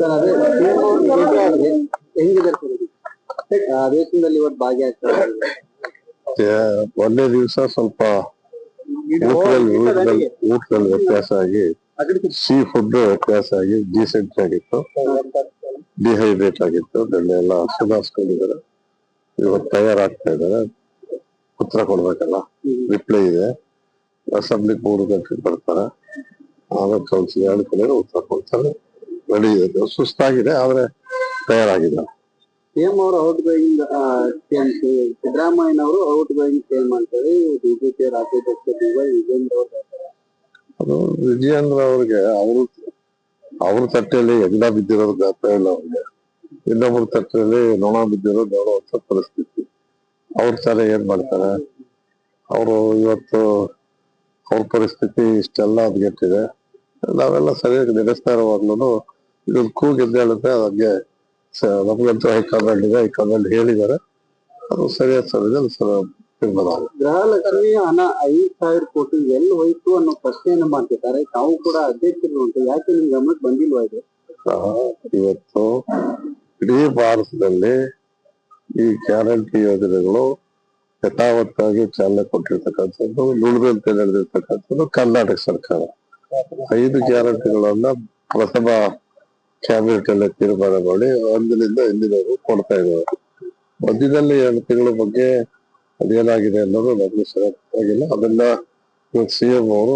Sir ಅದೇ CM ಅವರು ಭೇಟಿ ಆದ್ರೆ ಹೆಂಗಿದೆ ಸರ್ ಅಧಿವೇಶನದಲ್ಲಿ ಇವತ್ತು ಭಾಗಿಯಾಗ್ತಾರೆ? ಒಂದೇ ದಿವಸ ಸ್ವಲ್ಪ ಊಟದಲ್ಲಿ ವ್ಯತ್ಯಾಸ ಆಗಿ, ಸೀ ಫುಡ್ ವ್ಯತ್ಯಾಸ ಆಗಿ ಡೀಸೆಂಟ್ ಆಗಿತ್ತು, ಡಿಹೈಡ್ರೇಟ್ ಆಗಿತ್ತು. ಅದನ್ನೆಲ್ಲ ಸುಧಾರಿಸ್ಕೊಂಡಿದ್ದಾರೆ. ಇವತ್ತು ತಯಾರಾಗ್ತಾ ಇದ್ದಾರೆ. ಉತ್ತರ ಕೊಡ್ಬೇಕಲ್ಲ, ರಿಪ್ಲೈ ಇದೆ. ಅಸೆಂಬ್ಲಿ 3 ಗಂಟೆಗೆ ಬರ್ತಾರೆ. ಆಮೇಲೆ ಕೌನ್ಸಿಲ್ 2 ಕಡೆ ಉತ್ತರ ಕೊಡ್ತಾರೆ. ರೆಡಿ ಇದೆ, ಸುಸ್ತಾಗಿದೆ, ಆದ್ರೆ ತಯಾರಾಗಿದ್ದಾರೆ. ಸಿಎಂ ಅವರು ಔಟ್ ಗೋಯಿಂಗ್ ಸಿದ್ದರಾಮಯ್ಯನವರು ಔಟ್ ಗೋಯಿಂಗ್ ಸಿಎಂ ಅಂತೇಳಿ ಬಿಜೆಪಿ ರಾಜ್ಯಾಧ್ಯಕ್ಷ ಡಿ.ವೈ. ವಿಜೇಂದ್ರ ಅವರು ಹೇಳ್ತಾರೆ. ಅದು ವಿಜಯೇಂದ್ರ ಅವ್ರಿಗೆ ಅವ್ರ ತಟ್ಟೆಯಲ್ಲಿ ಎಗ್ಡ ಬಿದ್ದಿರೋದು ಗಾತ್ರ ಇಲ್ಲ ಅವ್ರಿಗೆ. ಇನ್ನೊಬ್ಬರ ತಟ್ಟೆಯಲ್ಲಿ ನೊಣ ಬಿದ್ದಿರೋದು ನೋಡುವಂತ ಪರಿಸ್ಥಿತಿ. ಅವ್ರ ತರ ಏನ್ ಮಾಡ್ತಾರೆ ಅವರು? ಇವತ್ತು ಅವ್ರ ಪರಿಸ್ಥಿತಿ ಇಷ್ಟೆಲ್ಲ ಹದಗೆಟ್ಟಿದೆ. ನಾವೆಲ್ಲ ಸರಿಯಾಗಿ ನಡೆಸ್ತಾ ಇರುವಾಗ್ಲೂ ಇದು ಕೂಗೆದ್ದೇಳುತ್ತೆ. ಅದಂಗೆ ನಮ್ಗಂತೂ ಹೈಕಮಾಂಡ್ ಇದೆ, ಹೈಕಮಾಂಡ್ ಹೇಳಿದ್ದಾರೆ. ಅದು ಸರಿಯಾದ ಸಮಯದಲ್ಲಿ ಗೃಹಲಕ್ಷ್ಮಿ ಹಣ 5,000 ಕೋಟಿ ಎಲ್ಲಿ ಹೋಯ್ತು ಅನ್ನೋ ಪ್ರಶ್ನೆಯನ್ನು ಮಾಡ್ತಿದ್ದಾರೆ. ತಾವು ಕೂಡ ಅಧ್ಯಕ್ಷರು ಅಂತ, ಯಾಕೆ ನಿಮ್ ಗಮನಕ್ಕೆ ಬಂದಿಲ್ವಾ ಇದು? ಇವತ್ತು ಇಡೀ ಭಾರತದಲ್ಲಿ ಈ ಗ್ಯಾರಂಟಿ ಯೋಜನೆಗಳು ಯಥಾವತ್ತಾಗಿ ಚಾಲನೆ ಕೊಟ್ಟಿರ್ತಕ್ಕಂಥದ್ದು, ನುಡಿದಂತೆ ನಡೆದಿರ್ತಕ್ಕಂಥದ್ದು ಕರ್ನಾಟಕ ಸರ್ಕಾರ. 5 ಗ್ಯಾರಂಟಿಗಳನ್ನ ಪ್ರಥಮ ಕ್ಯಾಬಿನೆಟ್ ಅಲ್ಲೇ ತೀರ್ಮಾನ ಮಾಡಿ ಒಂದಿನಿಂದ ಇಂದಿನವರೆಗೂ ಕೊಡ್ತಾ ಇದ್ದಾರೆ. ಮಧ್ಯದಲ್ಲಿ 2 ತಿಂಗಳ ಬಗ್ಗೆ ಅದೇನಾಗಿದೆ ಅನ್ನೋದು ನಮ್ಗೆ ಸರಿಯಾಗಿಲ್ಲ. ಅದನ್ನ ಸಿಎಂ ಅವರು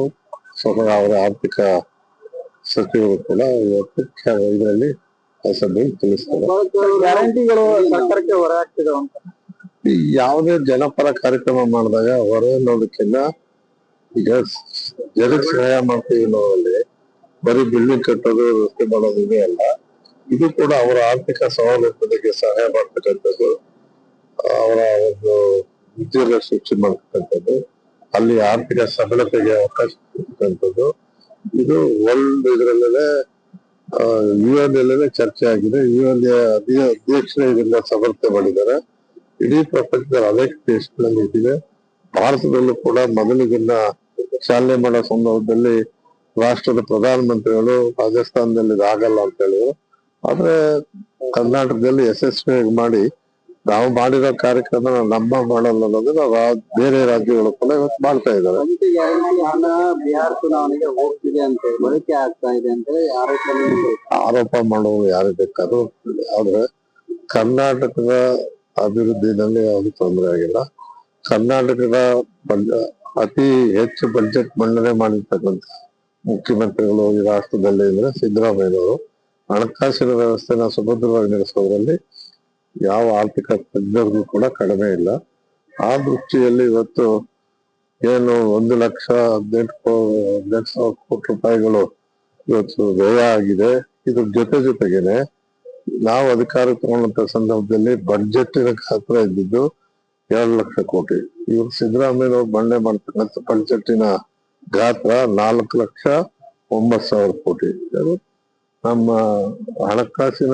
ಸ್ವತಃ ಅವರ ಆರ್ಥಿಕ ಸಚಿವರು ಕೂಡ ಇವತ್ತು ಇದರಲ್ಲಿ ಅಸೆಂಬ್ಲಿ ತಿಳಿಸ್ತಾರೆ. ಗ್ಯಾರಂಟಿಗಳು ಸರ್ಕಾರಕ್ಕೆ ಹೊರ ಆಗ್ತಿದೆ ಅಂತ. ಯಾವುದೇ ಜನಪರ ಕಾರ್ಯಕ್ರಮ ಮಾಡಿದಾಗ ಹೊರ ಅನ್ನೋದಕ್ಕಿಂತ ಈಗ ಜನಕ್ಕೆ ಸಹಾಯ ಮಾಡ್ತೀವಿ ಅನ್ನೋದ್ರಲ್ಲಿ ಬರೀ ಬಿಲ್ಡಿಂಗ್ ಕಟ್ಟೋದು, ರಸ್ತೆ ಮಾಡೋದು ಇದೆ ಅಲ್ಲ. ಇದು ಕೂಡ ಅವರ ಆರ್ಥಿಕ ಸವಾಲುಗಳಿಗೆ ಸಹಾಯ ಮಾಡ್ತಕ್ಕಂಥದ್ದು, ಅವರ ಒಂದು ಉದ್ಯೋಗ ಸೃಷ್ಟಿ ಮಾಡ್ತಕ್ಕಂಥದ್ದು, ಅಲ್ಲಿ ಆರ್ಥಿಕ ಸಬಲತೆಗೆ ಅವಕಾಶ ಕೊಡ್ತಕ್ಕಂಥದ್ದು. ಇದು ವರ್ಲ್ಡ್ ಇದರಲ್ಲೇ UN ಚರ್ಚೆ ಆಗಿದೆ. UN ಅಧ್ಯಕ್ಷರೇ ಇದನ್ನ ಸಮರ್ಥನೆ ಮಾಡಿದ್ದಾರೆ. ಇಡೀ ಪ್ರಪಂಚದಲ್ಲಿ ಅನೇಕ ದೇಶಗಳಲ್ಲಿ ಇದಿದೆ. ಭಾರತದಲ್ಲೂ ಕೂಡ ಮೊದಲು ಇದನ್ನ ಚಾಲನೆ ಮಾಡೋ ಸಂದರ್ಭದಲ್ಲಿ ರಾಷ್ಟ್ರದ ಪ್ರಧಾನಮಂತ್ರಿಗಳು ರಾಜಸ್ಥಾನದಲ್ಲಿ ಇದಾಗಲ್ಲ ಅಂತ ಹೇಳಿದ್ರು. ಆದ್ರೆ ಕರ್ನಾಟಕದಲ್ಲಿ ಯಶಸ್ವಿಯಾಗಿ ಮಾಡಿ ನಾವು ಮಾಡಿರೋ ಕಾರ್ಯಕ್ರಮ ನಮ್ಮ ಮಾಡಲ್ಲ ಅನ್ನೋದನ್ನ ಬೇರೆ ರಾಜ್ಯಗಳು ಕೂಡ ಇವತ್ತು ಮಾಡ್ತಾ ಇದ್ದಾರೆ. ಹಣ ಬಿಹಾರ ಚುನಾವಣೆಗೆ ಹೋಗ್ತಿದೆ ಅಂತ ಬಳಕೆ ಆಗ್ತಾ ಇದೆ ಅಂತ ಆರೋಪ ಮಾಡುವುದು ಯಾರು ಬೇಕಾದ್ರೂ. ಆದ್ರೆ ಕರ್ನಾಟಕದ ಅಭಿವೃದ್ಧಿನಲ್ಲಿ ಯಾವುದು ತೊಂದರೆ ಆಗಿಲ್ಲ. ಕರ್ನಾಟಕದ ಅತಿ ಹೆಚ್ಚು ಬಜೆಟ್ ಮಂಡನೆ ಮಾಡಿರ್ತಕ್ಕಂಥ ಮುಖ್ಯಮಂತ್ರಿಗಳು ಈ ರಾಷ್ಟ್ರದಲ್ಲಿ ಅಂದ್ರೆ ಸಿದ್ದರಾಮಯ್ಯನವರು. ಹಣಕಾಸಿನ ವ್ಯವಸ್ಥೆನ ಸುಭದ್ರವಾಗಿ ನಡೆಸೋದ್ರಲ್ಲಿ ಯಾವ ಆರ್ಥಿಕ ತಜ್ಞರಿಗೂ ಕೂಡ ಕಡಿಮೆ ಇಲ್ಲ. ಆ ದೃಷ್ಟಿಯಲ್ಲಿ ಇವತ್ತು ಏನು 1,18,000 ಕೋಟಿ ರೂಪಾಯಿಗಳು ಇವತ್ತು ವ್ಯಯ ಆಗಿದೆ. ಇದ್ರ ಜೊತೆಗೇನೆ ನಾವು ಅಧಿಕಾರ ತಗೊಂಡಂತ ಸಂದರ್ಭದಲ್ಲಿ ಬಡ್ಜೆಟ್ಟಿನ ಗಾತ್ರ ಇದ್ದಿದ್ದು 2 ಲಕ್ಷ ಕೋಟಿ. ಇವರು ಸಿದ್ದರಾಮಯ್ಯನವ್ರು ಮಂಡನೆ ಮಾಡ್ತಕ್ಕಂಥ ಬಡ್ಜೆಟ್ಟಿನ ಗಾತ್ರ 4,09,000 ಕೋಟಿ. ನಮ್ಮ ಹಣಕಾಸಿನ